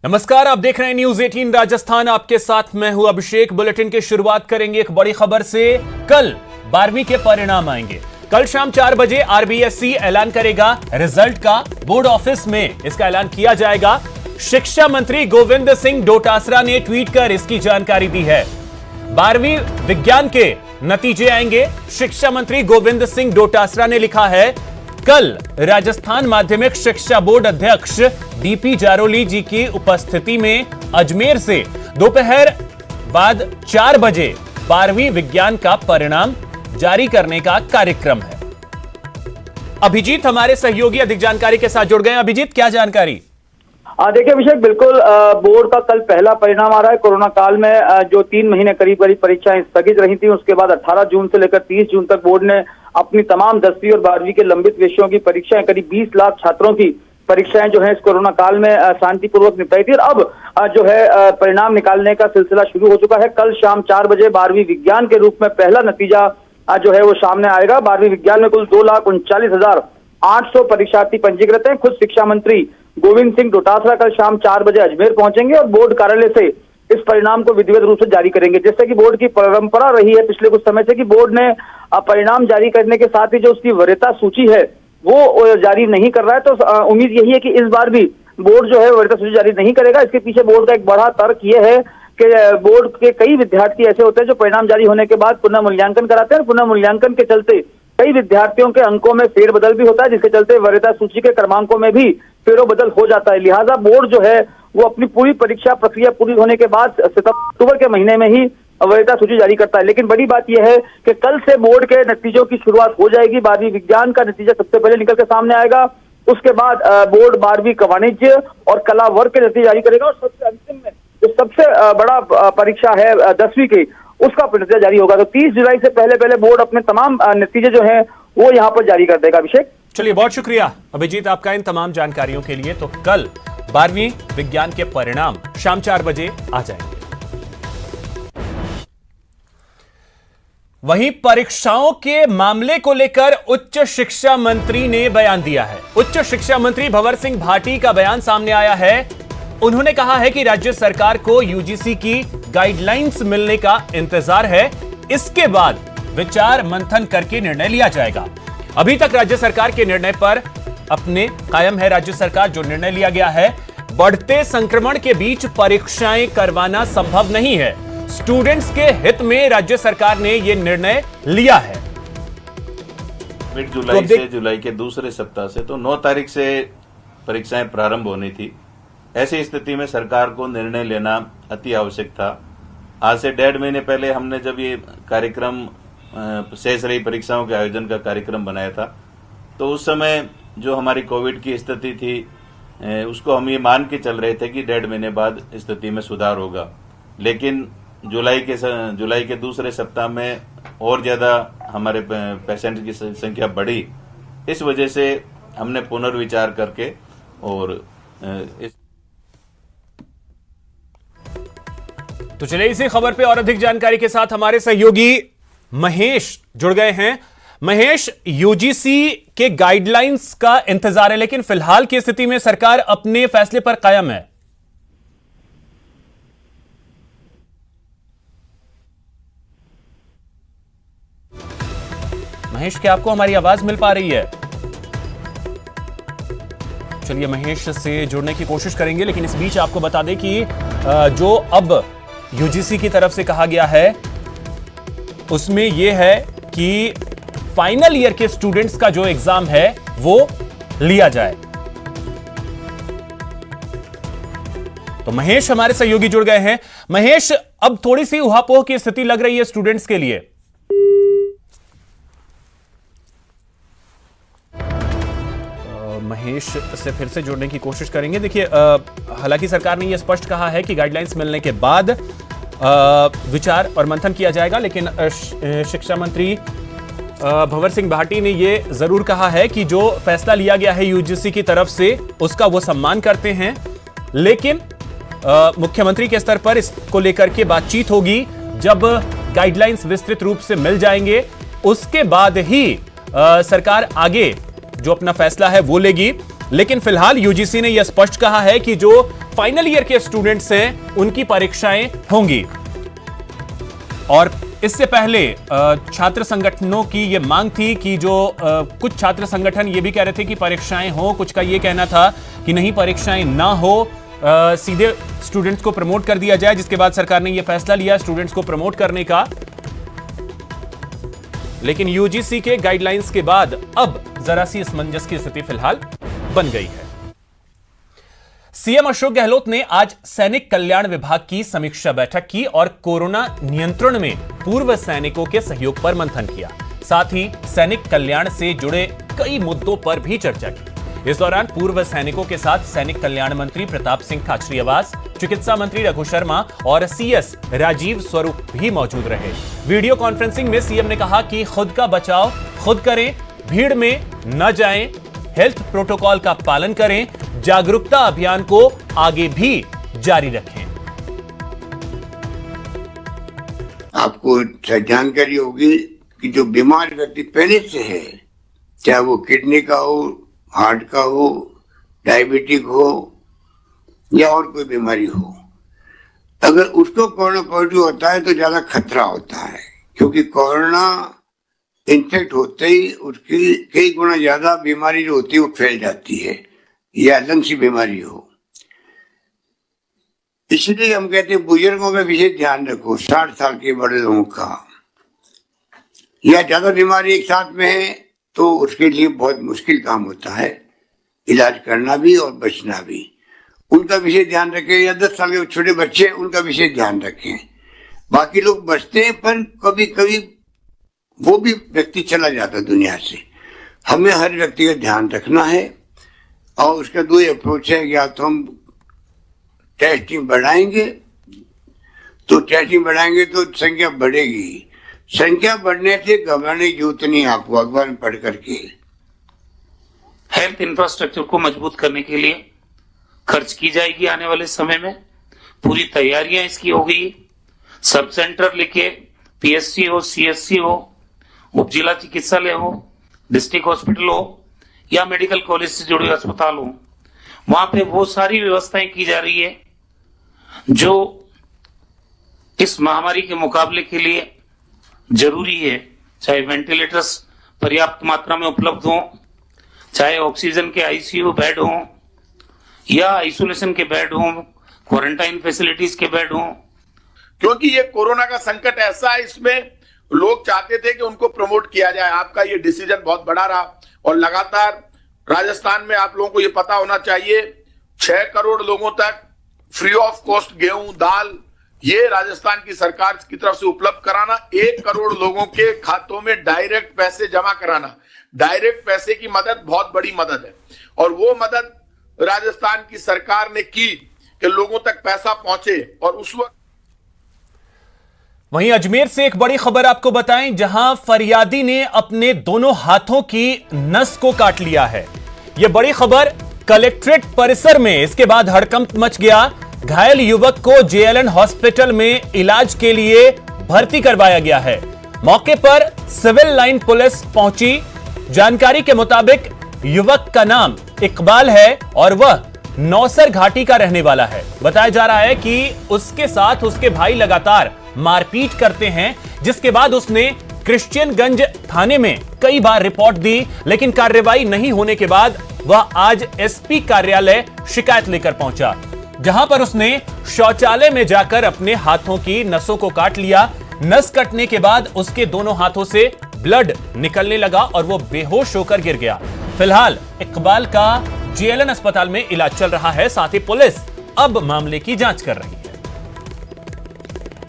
नमस्कार, आप देख रहे हैं न्यूज 18 राजस्थान। आपके साथ मैं हूं अभिषेक। बुलेटिन की शुरुआत करेंगे एक बड़ी खबर से। कल 12वीं के परिणाम आएंगे। कल शाम 4 बजे आरबीएसई ऐलान करेगा रिजल्ट का। बोर्ड ऑफिस में इसका ऐलान किया जाएगा। शिक्षा मंत्री गोविंद सिंह डोटासरा ने ट्वीट कर इसकी जानकारी दी है। 12वीं विज्ञान के नतीजे आएंगे। शिक्षा मंत्री गोविंद सिंह डोटासरा ने लिखा है, कल राजस्थान माध्यमिक शिक्षा बोर्ड अध्यक्ष डीपी जारोली जी की उपस्थिति में अजमेर से दोपहर बाद 4 बजे 12वीं विज्ञान का परिणाम जारी करने का कार्यक्रम है। अभिजीत हमारे सहयोगी अधिक जानकारी के साथ जुड़ गए। अभिजीत, क्या जानकारी? देखिए अभिषेक, बिल्कुल बोर्ड का कल पहला परिणाम आ रहा है। कोरोना काल में जो 3 महीने करीब परीक्षाएं स्थगित रही थी, उसके बाद 18 जून से लेकर 30 जून तक बोर्ड ने अपनी तमाम 10वीं और 12वीं के लंबित विषयों की परीक्षाएं, करीब 20 लाख छात्रों की परीक्षाएं जो है इस कोरोना काल में शांतिपूर्वक निपटाई थी। और अब जो है परिणाम निकालने का सिलसिला शुरू हो चुका है। कल शाम 4 बजे 12वीं विज्ञान के रूप में पहला नतीजा जो है वो सामने आएगा। 12वीं विज्ञान में कुल 2,39,800 परीक्षार्थी पंजीकृत हैं। खुद शिक्षा मंत्री गोविंद सिंह डोटासरा कल शाम 4 बजे अजमेर पहुंचेंगे और बोर्ड कार्यालय से इस परिणाम को विधिवत रूप से जारी करेंगे। जैसे कि बोर्ड की परंपरा रही है पिछले कुछ समय से कि बोर्ड ने परिणाम जारी करने के साथ ही जो उसकी वरीयता सूची है वो जारी नहीं कर रहा है। तो उम्मीद यही है कि इस बार भी बोर्ड जो है वरीयता सूची जारी नहीं करेगा। इसके पीछे बोर्ड का एक बड़ा तर्क यह है कि बोर्ड के कई विद्यार्थी ऐसे होते हैं जो परिणाम जारी होने के बाद पुनः मूल्यांकन कराते हैं। पुनः मूल्यांकन के चलते कई विद्यार्थियों के अंकों में फेरबदल भी होता है, जिसके चलते वरीयता सूची के क्रमांकों में भी फेरबदल हो जाता है। लिहाजा बोर्ड जो है वो अपनी पूरी परीक्षा प्रक्रिया पूरी होने के बाद अक्टूबर के महीने में ही वरीयता सूची जारी करता है। लेकिन बड़ी बात यह है कि कल से बोर्ड के नतीजों की शुरुआत हो जाएगी। 12वीं विज्ञान का नतीजा सबसे पहले निकल के सामने आएगा। उसके बाद बोर्ड 12वीं का वाणिज्य और कला वर्ग के नतीजे जारी करेगा और सबसे अंतिम में जो सबसे बड़ा परीक्षा है 10वीं की, उसका नतीजा जारी होगा। तो 30 जुलाई से पहले बोर्ड अपने तमाम नतीजे जो है वो यहाँ पर जारी कर देगा। अभिषेक, चलिए, बहुत शुक्रिया अभिजीत आपका इन तमाम जानकारियों के लिए। तो कल 12वीं विज्ञान के परिणाम शाम 4 बजे आ जाएंगे। वहीं परीक्षाओं के मामले को लेकर उच्च शिक्षा मंत्री ने बयान दिया है। उच्च शिक्षा मंत्री भंवर सिंह भाटी का बयान सामने आया है। उन्होंने कहा है कि राज्य सरकार को यूजीसी की गाइडलाइंस मिलने का इंतजार है। इसके बाद विचार मंथन करके निर्णय लिया जाएगा। अभी तक राज्य सरकार के निर्णय पर अपने कायम है। राज्य सरकार जो निर्णय लिया गया है, बढ़ते संक्रमण के बीच परीक्षाएं करवाना संभव नहीं है। स्टूडेंट्स के हित में राज्य सरकार ने यह निर्णय लिया है। मिड जुलाई से जुलाई के दूसरे सप्ताह से तो 9 तारीख से परीक्षाएं प्रारंभ होनी थी। ऐसी स्थिति में सरकार को निर्णय लेना अति आवश्यक था। आज से 1.5 महीने पहले हमने जब ये कार्यक्रम शेष रही परीक्षाओं के आयोजन का कार्यक्रम बनाया था, तो उस समय जो हमारी कोविड की स्थिति थी उसको हम ये मान के चल रहे थे कि 1.5 महीने बाद स्थिति में सुधार होगा। लेकिन जुलाई के दूसरे सप्ताह में और ज्यादा हमारे पेशेंट की संख्या बढ़ी। इस वजह से हमने पुनर्विचार करके और इस तो चलिए, इसी खबर पे और अधिक जानकारी के साथ हमारे सहयोगी महेश जुड़ गए हैं। महेश, यूजीसी के गाइडलाइंस का इंतजार है, लेकिन फिलहाल की स्थिति में सरकार अपने फैसले पर कायम है। महेश, क्या आपको हमारी आवाज मिल पा रही है? चलिए, महेश से जुड़ने की कोशिश करेंगे, लेकिन इस बीच आपको बता दें कि जो अब यूजीसी की तरफ से कहा गया है उसमें यह है कि फाइनल ईयर के स्टूडेंट्स का जो एग्जाम है वो लिया जाए। तो महेश हमारे सहयोगी जुड़ गए हैं। महेश, अब थोड़ी सी उहापोह की स्थिति लग रही है स्टूडेंट्स के लिए। महेश से फिर से जुड़ने की कोशिश करेंगे। देखिए, हालांकि सरकार ने यह स्पष्ट कहा है कि गाइडलाइंस मिलने के बाद विचार और मंथन किया जाएगा, लेकिन शिक्षा मंत्री भंवर सिंह भाटी ने यह जरूर कहा है कि जो फैसला लिया गया है यूजीसी की तरफ से उसका वो सम्मान करते हैं। लेकिन मुख्यमंत्री के स्तर पर इसको लेकर के बातचीत होगी। जब गाइडलाइंस विस्तृत रूप से मिल जाएंगे उसके बाद ही सरकार आगे जो अपना फैसला है वो लेगी। लेकिन फिलहाल यूजीसी ने यह स्पष्ट कहा है कि जो फाइनल ईयर के स्टूडेंट्स हैं उनकी परीक्षाएं होंगी। और इससे पहले छात्र संगठनों की यह मांग थी कि जो कुछ छात्र संगठन ये भी कह रहे थे कि परीक्षाएं हो, कुछ का ये कहना था कि नहीं परीक्षाएं ना हो, सीधे स्टूडेंट्स को प्रमोट कर दिया जाए, जिसके बाद सरकार ने यह फैसला लिया स्टूडेंट्स को प्रमोट करने का। लेकिन यूजीसी के गाइडलाइंस के बाद अब जरा सी असमंजस की स्थिति फिलहाल बन गई है। सीएम अशोक गहलोत ने आज सैनिक कल्याण विभाग की समीक्षा बैठक की और कोरोना नियंत्रण में पूर्व सैनिकों के सहयोग पर मंथन किया। साथ ही सैनिक कल्याण से जुड़े कई मुद्दों पर भी चर्चा की। इस दौरान पूर्व सैनिकों के साथ सैनिक कल्याण मंत्री प्रताप सिंह खाचरियावास, चिकित्सा मंत्री रघु शर्मा और सीएस राजीव स्वरूप भी मौजूद रहे। वीडियो कॉन्फ्रेंसिंग में सीएम ने कहा कि खुद का बचाव खुद करें, भीड़ में न जाएं, हेल्थ प्रोटोकॉल का पालन करें, जागरूकता अभियान को आगे भी जारी रखें। आपको जानकारी होगी कि जो बीमार व्यक्ति पहले से है, चाहे वो किडनी का हो, हार्ट का हो, डायबिटिक हो या और कोई बीमारी हो, अगर उसको कोरोना पॉजिटिव होता है तो ज्यादा खतरा होता है, क्योंकि कोरोना इन्फेक्ट होते ही उसकी कई गुना ज्यादा बीमारी जो होती है वो फैल जाती है, या लंग्स की बीमारी हो। इसलिए हम कहते हैं बुजुर्गों का विशेष ध्यान रखो, 60 साल के बड़े लोगों का, या ज्यादा बीमारी एक साथ में है तो उसके लिए बहुत मुश्किल काम होता है इलाज करना भी और बचना भी। उनका विशेष ध्यान रखें, या 10 साल के छोटे बच्चे उनका विशेष ध्यान रखें। बाकी लोग बचते हैं पर कभी कभी वो भी व्यक्ति चला जाता है दुनिया से। हमें हर व्यक्ति का ध्यान रखना है और उसका दो अप्रोच है, या तो हम टेस्टिंग बढ़ाएंगे तो संख्या बढ़ेगी। संख्या बढ़ने से घबराने की जरूरत नहीं आपको, अखबार में पढ़ करके। हेल्थ इंफ्रास्ट्रक्चर को मजबूत करने के लिए खर्च की जाएगी आने वाले समय में, पूरी तैयारियां इसकी हो गई। सब सेंटर लेके पीएससी हो, सीएससी हो, उप जिला चिकित्सालय हो, डिस्ट्रिक्ट हॉस्पिटल हो या मेडिकल कॉलेज से जुड़े अस्पताल हो, वहां पे वो सारी व्यवस्थाएं की जा रही है जो इस महामारी के मुकाबले के लिए जरूरी है। चाहे वेंटिलेटर्स पर्याप्त मात्रा में उपलब्ध हो, चाहे ऑक्सीजन के आईसीयू बेड हो या आइसोलेशन के बेड हो, क्वारंटाइन फैसिलिटीज के बेड हो। क्योंकि ये कोरोना का संकट ऐसा है, इसमें लोग चाहते थे कि उनको प्रमोट किया जाए। आपका ये डिसीजन बहुत बड़ा रहा और लगातार राजस्थान में आप लोगों को ये पता होना चाहिए 6 करोड़ लोगों तक फ्री ऑफ कॉस्ट गेहूं, दाल ये राजस्थान की सरकार की तरफ से उपलब्ध कराना, 1 करोड़ लोगों के खातों में डायरेक्ट पैसे जमा कराना। डायरेक्ट पैसे की मदद बहुत बड़ी मदद है और वो मदद राजस्थान की सरकार ने की कि लोगों तक पैसा पहुंचे। और उस वक्त वहीं अजमेर से एक बड़ी खबर आपको बताएं, जहां फरियादी ने अपने दोनों हाथों की नस को काट लिया है। यह बड़ी खबर कलेक्ट्रेट परिसर में, इसके बाद हड़कंप मच गया। घायल युवक को जेएलएन हॉस्पिटल में इलाज के लिए भर्ती करवाया गया है। मौके पर सिविल लाइन पुलिस पहुंची। जानकारी के मुताबिक युवक का नाम इकबाल है और वह नौसर घाटी का रहने वाला है। बताया जा रहा है कि उसके साथ उसके भाई लगातार मारपीट करते हैं, जिसके बाद उसने क्रिश्चियनगंज थाने में कई बार रिपोर्ट दी, लेकिन कार्रवाई नहीं होने के बाद वह आज एसपी कार्यालय शिकायत लेकर पहुंचा, जहां पर उसने शौचालय में जाकर अपने हाथों की नसों को काट लिया। नस कटने के बाद उसके दोनों हाथों से ब्लड निकलने लगा और वो बेहोश होकर गिर गया। फिलहाल इकबाल का जेएलएन अस्पताल में इलाज चल रहा है। साथ ही पुलिस अब मामले की जांच कर रही है।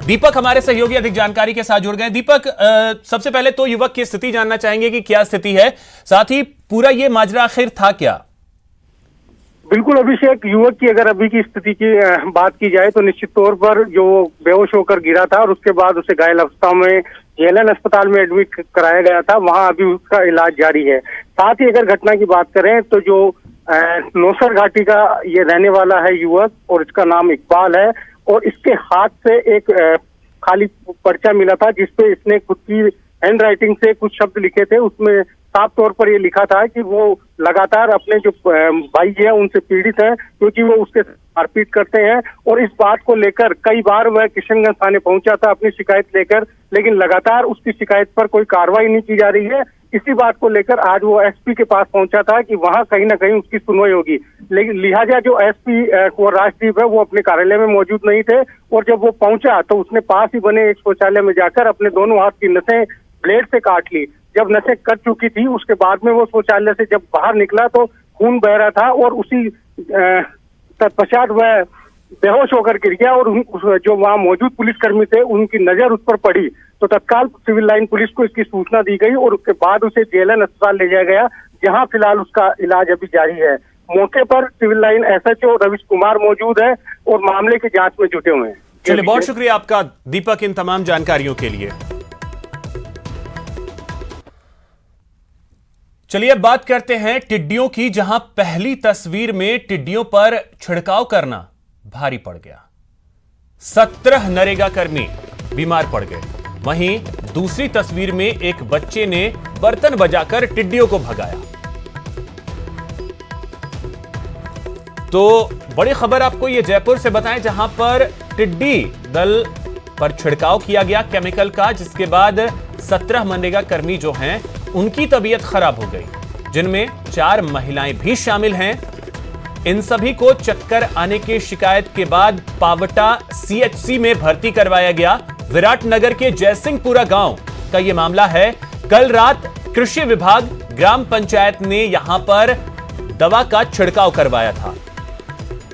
दीपक हमारे सहयोगी अधिक जानकारी के साथ जुड़ गए। दीपक, सबसे पहले तो युवक की स्थिति जानना चाहेंगे कि क्या स्थिति है, साथ ही पूरा ये माजरा आखिर था क्या? बिल्कुल अभिषेक, युवक की अगर अभी की स्थिति की बात की जाए तो निश्चित तौर पर जो बेहोश होकर गिरा था और उसके बाद उसे घायल अवस्था में जेएलएन अस्पताल में एडमिट कराया गया था, वहां अभी उसका इलाज जारी है। साथ ही अगर घटना की बात करें तो जो नौसर घाटी का ये रहने वाला है युवक और इसका नाम इकबाल है और इसके हाथ से एक खाली पर्चा मिला था जिसपे इसने खुद की हैंड राइटिंग से कुछ शब्द लिखे थे। उसमें साफ तौर पर ये लिखा था कि वो लगातार अपने जो भाई है उनसे पीड़ित है, क्योंकि वो उसके मारपीट करते हैं। और इस बात को लेकर कई बार वह किशनगंज थाने पहुंचा था अपनी शिकायत लेकर, लेकिन लगातार उसकी शिकायत पर कोई कार्रवाई नहीं की जा रही है। इसी बात को लेकर आज वो एसपी के पास पहुंचा था कि वहां कहीं ना कहीं उसकी सुनवाई होगी, लेकिन लिहाजा जो एसपी कुंवर राजदीप है वो अपने कार्यालय में मौजूद नहीं थे। और जब वो पहुंचा तो उसने पास ही बने एक शौचालय में जाकर अपने दोनों हाथ की नसें ब्लेड से काट ली। जब नसें कट चुकी थी उसके बाद में वो शौचालय से जब बाहर निकला तो खून बह रहा था और उसी तत्पश्चात वह बेहोश होकर गिर गया। और जो वहां मौजूद पुलिसकर्मी थे उनकी नजर उस पर पड़ी तो तत्काल सिविल लाइन पुलिस को इसकी सूचना दी गई और उसके बाद उसे जेएलएन अस्पताल ले जाया गया, जहां फिलहाल उसका इलाज अभी जारी है। मौके पर सिविल लाइन एसएचओ रविश कुमार मौजूद है और मामले की जांच में जुटे हुए हैं। चलिए, बहुत शुक्रिया आपका दीपक इन तमाम जानकारियों के लिए। चलिए अब बात करते हैं टिड्डियों की, जहां पहली तस्वीर में टिड्डियों पर छिड़काव करना भारी पड़ गया। 17 नरेगा कर्मी बीमार पड़ गए। वहीं दूसरी तस्वीर में एक बच्चे ने बर्तन बजाकर टिड्डियों को भगाया। तो बड़ी खबर आपको ये जयपुर से बताएं, जहां पर टिड्डी दल पर छिड़काव किया गया केमिकल का, जिसके बाद 17 मनरेगा कर्मी जो हैं उनकी तबीयत खराब हो गई, जिनमें 4 महिलाएं भी शामिल हैं। इन सभी को चक्कर आने की शिकायत के बाद पावटा सीएचसी में भर्ती करवाया गया। विराटनगर के जयसिंहपुरा गांव का यह मामला है। कल रात कृषि विभाग, ग्राम पंचायत ने यहां पर दवा का छिड़काव करवाया था।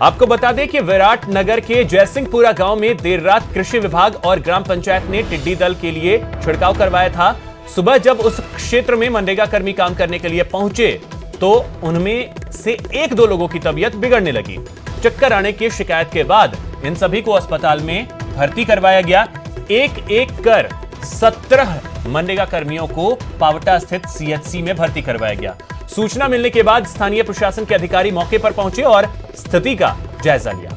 आपको बता दें कि विराटनगर के जयसिंहपुरा गांव में देर रात कृषि विभाग और ग्राम पंचायत ने टिड्डी दल के लिए छिड़काव करवाया था। सुबह जब उस क्षेत्र में मनरेगा कर्मी काम करने के लिए पहुंचे तो उनमें से 1-2 लोगों की तबीयत बिगड़ने लगी। चक्कर आने की शिकायत के बाद इन सभी को अस्पताल में भर्ती करवाया गया। एक कर 17 मनरेगा कर्मियों को पावटा स्थित सीएचसी में भर्ती करवाया गया। सूचना मिलने के बाद स्थानीय प्रशासन के अधिकारी मौके पर पहुंचे और स्थिति का जायजा लिया।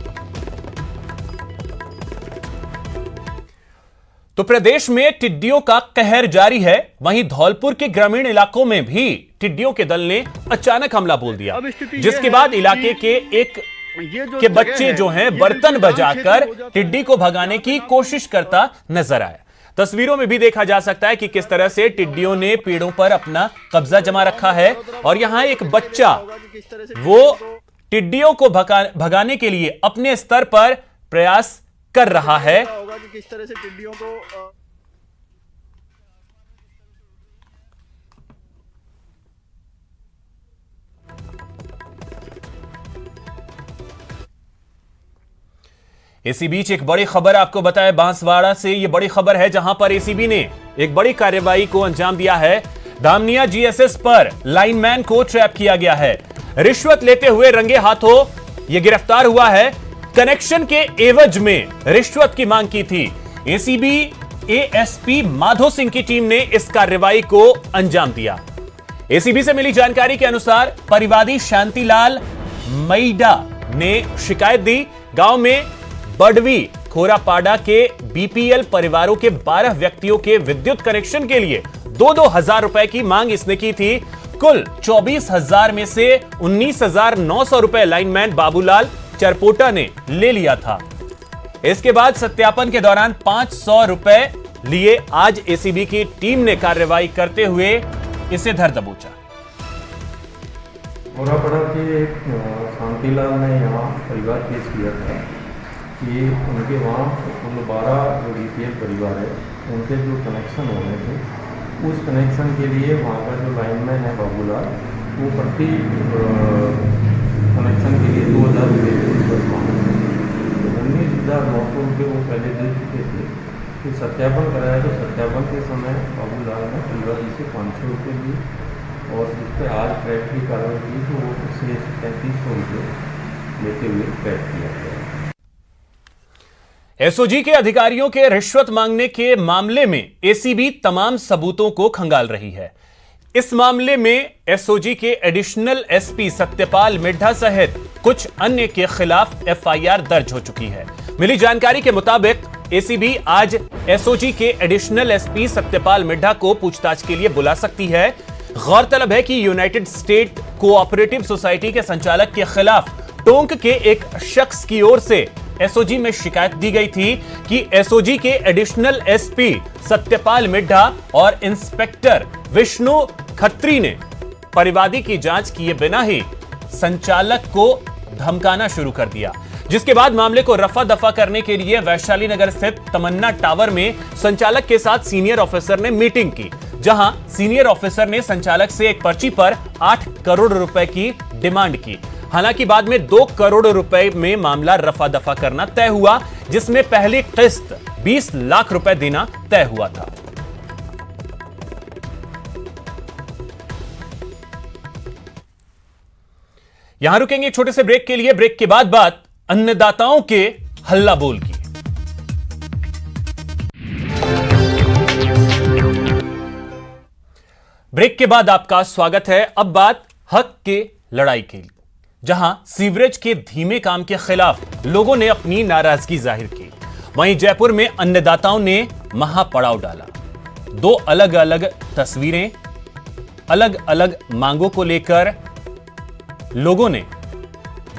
तो प्रदेश में टिड्डियों का कहर जारी है। वहीं धौलपुर के ग्रामीण इलाकों में भी टिड्डियों के दल ने अचानक हमला बोल दिया, जिसके बाद इलाके के बच्चे जो हैं बर्तन बजाकर टिड्डी को भगाने की कोशिश करता नजर आया। तस्वीरों में भी देखा जा सकता है कि किस तरह से टिड्डियों ने पेड़ों पर अपना कब्जा जमा रखा है और यहां एक बच्चा वो टिड्डियों को भगाने के लिए अपने स्तर पर प्रयास कर रहा है। किस तरह से टिड्डियों को इसी बीच एक बड़ी खबर आपको बताएं बांसवाड़ा से। यह बड़ी खबर है जहां पर एसीबी ने एक बड़ी कार्रवाई को अंजाम दिया है। दामनिया जीएसएस पर लाइनमैन को ट्रैप किया गया है। रिश्वत लेते हुए रंगे हाथों यह गिरफ्तार हुआ है। कनेक्शन के एवज में रिश्वत की मांग की थी। एसीबी एएसपी माधो सिंह की टीम ने इस कार्रवाई को अंजाम दिया। एसीबी से मिली जानकारी के अनुसार परिवादी शांतिलाल मैडा ने शिकायत दी। गांव में बडवी खोरापाड़ा के बीपीएल परिवारों के 12 व्यक्तियों के विद्युत कनेक्शन के लिए 2-2 हजार रुपए की मांग इसने की थी। कुल 24,000 में से 19,900 रुपए लाइनमैन बाबूलाल चरपोटा ने ले लिया था। इसके बाद सत्यापन के दौरान 500 रुपए लिए आज एसीबी की टीम ने कार्रवाई करते हुए इसे धर दबोचा। खोरापाड़ा के शांतिलाल ने यहाँ परिवार पेश किया था कि उनके वहाँ कुल 12 जो बीपीएल परिवार है उनके जो कनेक्शन होने थे, उस कनेक्शन के लिए वहाँ का जो लाइनमैन है बाबूलाल, वो प्रति कनेक्शन के लिए 2,000 रुपये मांगे। 19,900 रुपये वो पहले दे चुके थे। फिर सत्यापन कराया तो सत्यापन के समय बाबूलाल ने परिवार से 500 रुपये लिए और जिस पर आज ट्रैक की कार्रवाई की तो वो उससे 3500 रुपये लेते हुए ट्रैक किया गया। एसओजी के अधिकारियों के रिश्वत मांगने के मामले में एसीबी तमाम सबूतों को खंगाल रही है। इस मामले में एसओजी के एडिशनल एसपी सत्यपाल मिड्ढा सहित कुछ अन्य के खिलाफ एफआईआर दर्ज हो चुकी है। मिली जानकारी के मुताबिक एसीबी आज एसओजी के एडिशनल एसपी सत्यपाल मिड्ढा को पूछताछ के लिए बुला सकती है। गौरतलब है कि यूनाइटेड स्टेट कोऑपरेटिव सोसाइटी के संचालक के खिलाफ टोंक के एक शख्स की ओर से एसओजी में शिकायत दी गई थी कि एसओजी के एडिशनल एसपी सत्यपाल मिड्ढा और इंस्पेक्टर विष्णु खत्री ने परिवादी की जांच किए बिना ही संचालक को धमकाना शुरू कर दिया, जिसके बाद मामले को रफा दफा करने के लिए वैशाली नगर स्थित तमन्ना टावर में संचालक के साथ सीनियर ऑफिसर ने मीटिंग की, जहां सीनियर ऑफिसर ने संचालक से एक पर्ची पर 8 करोड़ रुपए की डिमांड की। हालांकि बाद में 2 करोड़ रुपए में मामला रफा दफा करना तय हुआ, जिसमें पहली किस्त 20 लाख रुपए देना तय हुआ था। यहां रुकेंगे एक छोटे से ब्रेक के लिए। ब्रेक के बाद बात अन्नदाताओं के हल्ला बोल की। ब्रेक के बाद आपका स्वागत है। अब बात हक के लड़ाई की, जहां सीवरेज के धीमे काम के खिलाफ लोगों ने अपनी नाराजगी जाहिर की। वहीं जयपुर में अन्नदाताओं ने महापड़ाव डाला। 2 अलग अलग तस्वीरें, अलग अलग मांगों को लेकर लोगों ने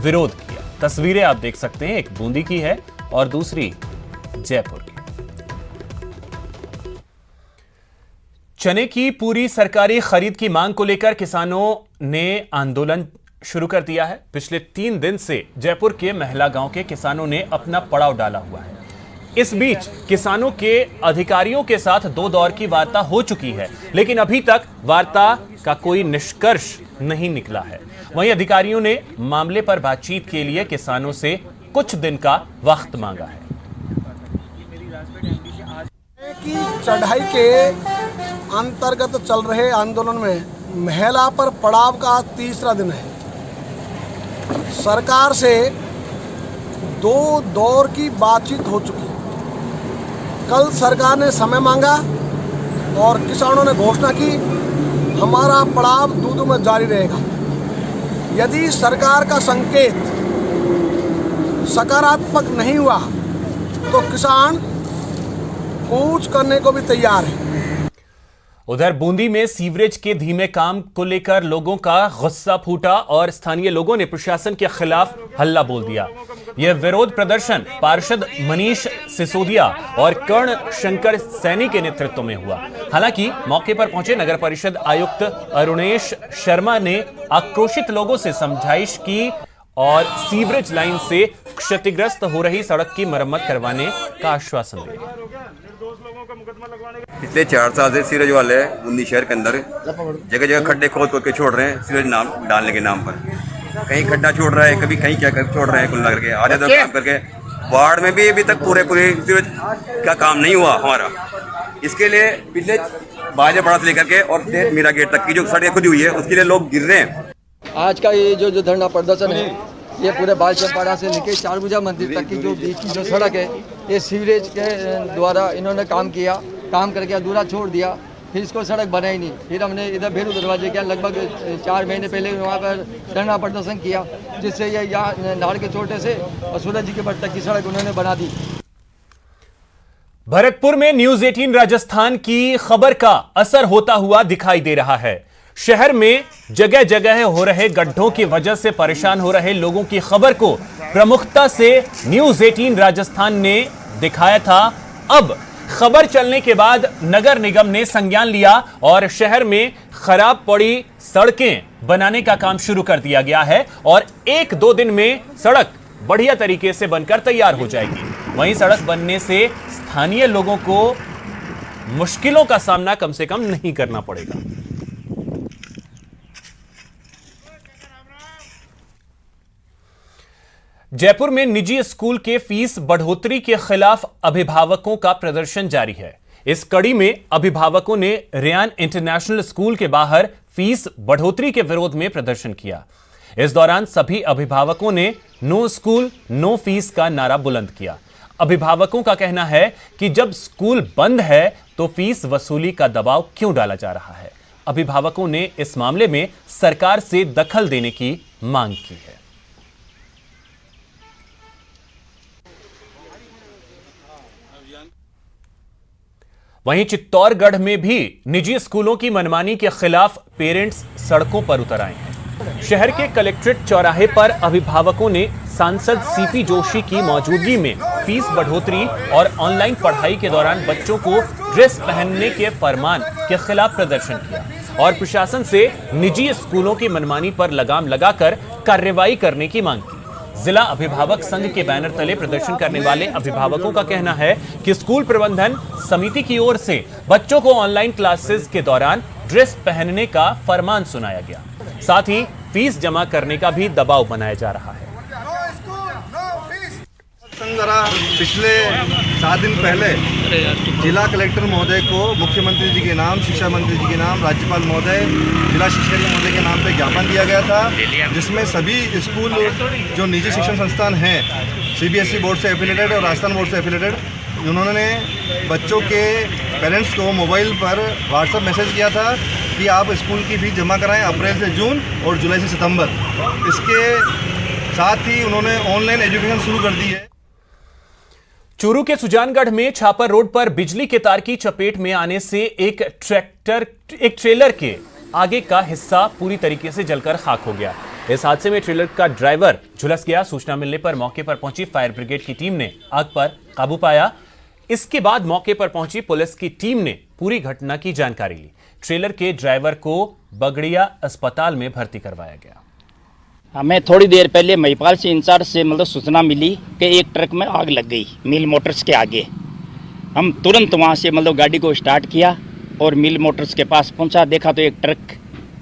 विरोध किया। तस्वीरें आप देख सकते हैं, एक बूंदी की है और दूसरी जयपुर की। चने की पूरी सरकारी खरीद की मांग को लेकर किसानों ने आंदोलन शुरू कर दिया है। पिछले 3 दिन से जयपुर के महिला गांव के किसानों ने अपना पड़ाव डाला हुआ है। इस बीच किसानों के अधिकारियों के साथ 2 दौर की वार्ता हो चुकी है, लेकिन अभी तक वार्ता का कोई निष्कर्ष नहीं निकला है। वहीं अधिकारियों ने मामले पर बातचीत के लिए किसानों से कुछ दिन का वक्त मांगा है। कि चढ़ाई के अंतर्गत चल रहे आंदोलन में महिला पर पड़ाव का 3रा दिन है। सरकार से 2 दौर की बातचीत हो चुकी है। कल सरकार ने समय मांगा और किसानों ने घोषणा की हमारा पड़ाव दूध में जारी रहेगा। यदि सरकार का संकेत सकारात्मक नहीं हुआ तो किसान कूच करने को भी तैयार है। उधर बूंदी में सीवरेज के धीमे काम को लेकर लोगों का गुस्सा फूटा और स्थानीय लोगों ने प्रशासन के खिलाफ हल्ला बोल दिया। यह विरोध प्रदर्शन पार्षद मनीष सिसोदिया और कर्ण शंकर सैनी के नेतृत्व में हुआ। हालांकि मौके पर पहुंचे नगर परिषद आयुक्त अरुणेश शर्मा ने आक्रोशित लोगों से समझाइश की और सीवरेज लाइन से क्षतिग्रस्त हो रही सड़क की मरम्मत करवाने का आश्वासन दिया। पिछले 4 साल से सीवरेज वाले बूंदी शहर के अंदर जगह जगह खड्डे खोद खोद के छोड़ रहे हैं सीवरेज नाम डालने के नाम पर। कहीं खड्डा छोड़ रहा है, कभी कहीं क्या कर छोड़ रहे हैं, कुल लग करके आधे तो काम करके। वार्ड में भी अभी तक पूरे सीवरेज का काम नहीं हुआ हमारा। इसके लिए पिछले बाजा से लेकर के और मीरा गेट तक की जो सड़क खुदी हुई है उसके लिए लोग गिर रहे हैं। आज का ये जो धरना प्रदर्शन है, ये पूरे बालचंपाड़ा से लेकर चारभुजा मंदिर तक की जो बीच की जो सड़क है, ये सीवरेज के द्वारा इन्होंने काम किया, काम करके अधूरा छोड़ दिया, फिर इसको सड़क बनाई नहीं। फिर हमने इधर भेरू दरवाजे किया, लगभग 4 महीने पहले वहाँ पर धरना प्रदर्शन किया, जिससे ये यहाँ नाड़ के छोटे से और सूरज जी के बट तक की सड़क उन्होंने बना दी। भरतपुर में न्यूज 18 राजस्थान की खबर का असर होता हुआ दिखाई दे रहा है। शहर में जगह जगह हो रहे गड्ढों की वजह से परेशान हो रहे लोगों की खबर को प्रमुखता से न्यूज 18 राजस्थान ने दिखाया था। अब खबर चलने के बाद नगर निगम ने संज्ञान लिया और शहर में खराब पड़ी सड़कें बनाने का काम शुरू कर दिया गया है और 1-2 दिन में सड़क बढ़िया तरीके से बनकर तैयार हो जाएगी। वहीं सड़क बनने से स्थानीय लोगों को मुश्किलों का सामना कम से कम नहीं करना पड़ेगा। जयपुर में निजी स्कूल के फीस बढ़ोतरी के खिलाफ अभिभावकों का प्रदर्शन जारी है। इस कड़ी में अभिभावकों ने रेयान इंटरनेशनल स्कूल के बाहर फीस बढ़ोतरी के विरोध में प्रदर्शन किया। इस दौरान सभी अभिभावकों ने नो स्कूल नो फीस का नारा बुलंद किया। अभिभावकों का कहना है कि जब स्कूल बंद है तो फीस वसूली का दबाव क्यों डाला जा रहा है। अभिभावकों ने इस मामले में सरकार से दखल देने की मांग की है। वहीं चित्तौड़गढ़ में भी निजी स्कूलों की मनमानी के खिलाफ पेरेंट्स सड़कों पर उतर आए हैं। शहर के कलेक्ट्रेट चौराहे पर अभिभावकों ने सांसद सीपी जोशी की मौजूदगी में फीस बढ़ोतरी और ऑनलाइन पढ़ाई के दौरान बच्चों को ड्रेस पहनने के फरमान के खिलाफ प्रदर्शन किया और प्रशासन से निजी स्कूलों की मनमानी पर लगाम लगाकर कार्रवाई करने की मांग की। जिला अभिभावक संघ के बैनर तले प्रदर्शन करने वाले अभिभावकों का कहना है कि स्कूल प्रबंधन समिति की ओर से बच्चों को ऑनलाइन क्लासेस के दौरान ड्रेस पहनने का फरमान सुनाया गया, साथ ही फीस जमा करने का भी दबाव बनाया जा रहा है। जरा पिछले 7 दिन पहले जिला कलेक्टर महोदय को मुख्यमंत्री जी के नाम, शिक्षा मंत्री जी के नाम, राज्यपाल महोदय, जिला शिक्षा महोदय के नाम पे ज्ञापन दिया गया था, जिसमें सभी स्कूल जो निजी शिक्षण संस्थान हैं, सीबीएसई बोर्ड से एफिलेटेड और राजस्थान बोर्ड से एफिलेटेड, उन्होंने बच्चों के पेरेंट्स को मोबाइल पर व्हाट्सएप मैसेज किया था कि आप स्कूल की फीस जमा कराएं अप्रैल से जून और जुलाई से सितंबर। इसके साथ ही उन्होंने ऑनलाइन एजुकेशन शुरू कर दी है। चूरू के सुजानगढ़ में छापर रोड पर बिजली के तार की चपेट में आने से एक ट्रेलर के आगे का हिस्सा पूरी तरीके से जलकर खाक हो गया। इस हादसे में ट्रेलर का ड्राइवर झुलस गया। सूचना मिलने पर मौके पर पहुंची फायर ब्रिगेड की टीम ने आग पर काबू पाया। इसके बाद मौके पर पहुंची पुलिस की टीम ने पूरी घटना की जानकारी ली। ट्रेलर के ड्राइवर को बगड़िया अस्पताल में भर्ती करवाया गया। हमें थोड़ी देर पहले महिपाल से इंचार्ज से सूचना मिली कि एक ट्रक में आग लग गई मिल मोटर्स के आगे। हम तुरंत वहां से गाड़ी को स्टार्ट किया और मिल मोटर्स के पास पहुंचा, देखा तो एक ट्रक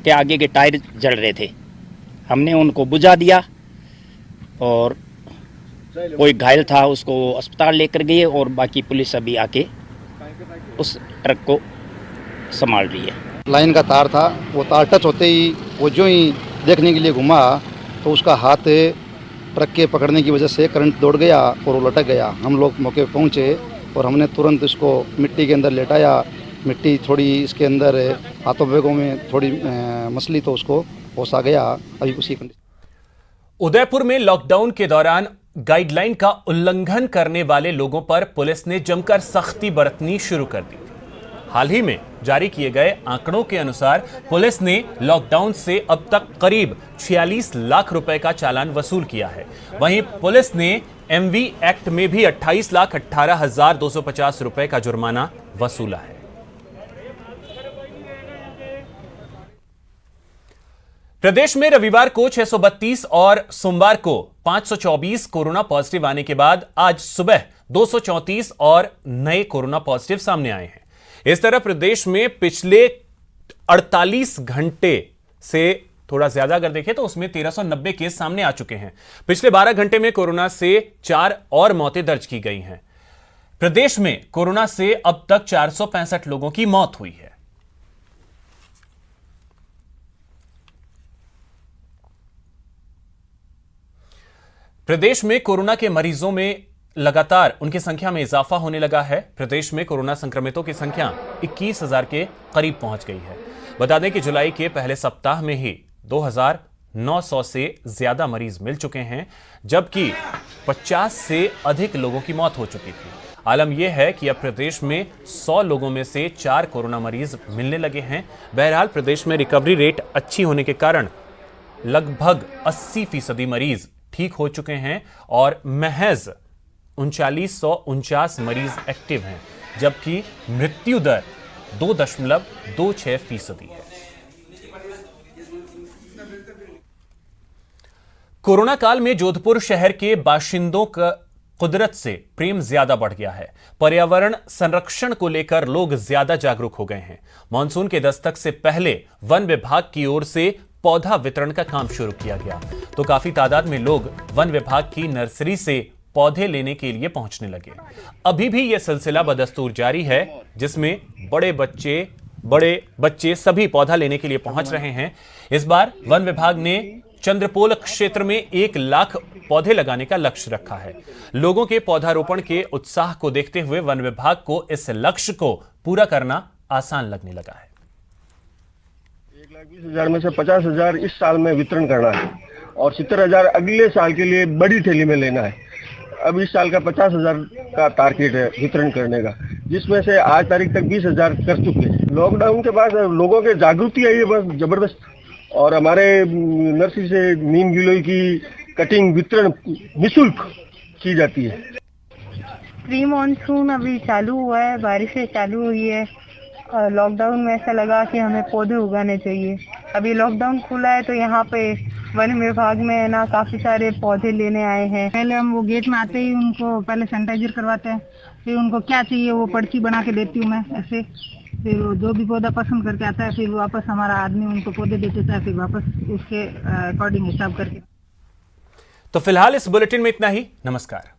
के आगे के टायर जल रहे थे। हमने उनको बुझा दिया और कोई घायल था उसको अस्पताल लेकर गए और बाकी पुलिस अभी आके उस ट्रक को संभाल रही है। लाइन का तार था, वो तार टच होते ही वो जो ही देखने के लिए घुमा तो उसका हाथ ट्रक के पकड़ने की वजह से करंट दौड़ गया और वो लटक गया। हम लोग मौके पर पहुँचे और हमने तुरंत इसको मिट्टी के अंदर लेटाया। मिट्टी थोड़ी इसके अंदर हाथों पैरों में थोड़ी मसली तो उसको होश आ गया। अभी उसी उदयपुर में लॉकडाउन के दौरान गाइडलाइन का उल्लंघन करने वाले लोगों पर पुलिस ने जमकर सख्ती बरतनी शुरू कर दी। हाल ही में जारी किए गए आंकड़ों के अनुसार पुलिस ने लॉकडाउन से अब तक करीब 46 लाख रुपए का चालान वसूल किया है। वहीं पुलिस ने एमवी एक्ट में भी 28,18,250 रुपए का जुर्माना वसूला है। प्रदेश में रविवार को 632 और सोमवार को 524 कोरोना पॉजिटिव आने के बाद आज सुबह 234 और नए कोरोना पॉजिटिव सामने आए हैं। इस तरह प्रदेश में पिछले 48 घंटे से थोड़ा ज्यादा अगर देखें तो उसमें 1390 केस सामने आ चुके हैं। पिछले 12 घंटे में कोरोना से 4 और मौतें दर्ज की गई हैं। प्रदेश में कोरोना से अब तक 465 लोगों की मौत हुई है। प्रदेश में कोरोना के मरीजों में लगातार उनकी संख्या में इजाफा होने लगा है। प्रदेश में कोरोना संक्रमितों की संख्या 21,000 के करीब पहुंच गई है। बता दें कि जुलाई के पहले सप्ताह में ही 2,900 से ज्यादा मरीज मिल चुके हैं, जबकि 50 से अधिक लोगों की मौत हो चुकी थी। आलम यह है कि अब प्रदेश में 100 लोगों में से 4 कोरोना मरीज मिलने लगे हैं। बहरहाल प्रदेश में रिकवरी रेट अच्छी होने के कारण लगभग 80% मरीज ठीक हो चुके हैं और महज 3949 मरीज एक्टिव हैं, जबकि मृत्यु दर 2.26% है। कोरोना काल में जोधपुर शहर के बाशिंदों का कुदरत से प्रेम ज्यादा बढ़ गया है। पर्यावरण संरक्षण को लेकर लोग ज्यादा जागरूक हो गए हैं। मानसून के दस्तक से पहले वन विभाग की ओर से पौधा वितरण का काम शुरू किया गया, तो काफी तादाद में लोग वन विभाग की नर्सरी से पौधे लेने के लिए पहुंचने लगे। अभी भी यह सिलसिला बदस्तूर जारी है, जिसमें बड़े बच्चे सभी पौधा लेने के लिए पहुंच रहे हैं। इस बार वन विभाग ने चंद्रपोल क्षेत्र में 1 लाख पौधे लगाने का लक्ष्य रखा है। लोगों के पौधारोपण के उत्साह को देखते हुए वन विभाग को इस लक्ष्य को पूरा करना आसान लगने लगा है। 1,20,000 में से 50,000 इस साल में वितरण करना है और 70,000 अगले साल के लिए बड़ी थैली में लेना है। अब इस साल का 50,000 का टारगेट है वितरण करने का, जिसमें से आज तारीख तक 20,000 कर चुके हैं। लॉकडाउन के बाद लोगों के जागृति आई है बस जबरदस्त, और हमारे नर्सरी से नीम गिलोय की कटिंग वितरण निःशुल्क की जाती है। प्री मानसून अभी चालू हुआ है, बारिशें चालू हुई है। लॉकडाउन में ऐसा लगा कि हमें पौधे उगाने चाहिए। अभी लॉकडाउन खुला है तो यहाँ पे वन विभाग में ना काफी सारे पौधे लेने आए हैं। पहले हम वो गेट में आते ही उनको पहले सैनिटाइजर करवाते हैं, फिर उनको क्या चाहिए वो पर्ची बना के देती हूँ मैं ऐसे, फिर वो जो भी पौधा पसंद करके आता है फिर वापस हमारा आदमी उनको पौधे दे देता है, फिर वापस उसके अकॉर्डिंग हिसाब करके। तो फिलहाल इस बुलेटिन में इतना ही। नमस्कार।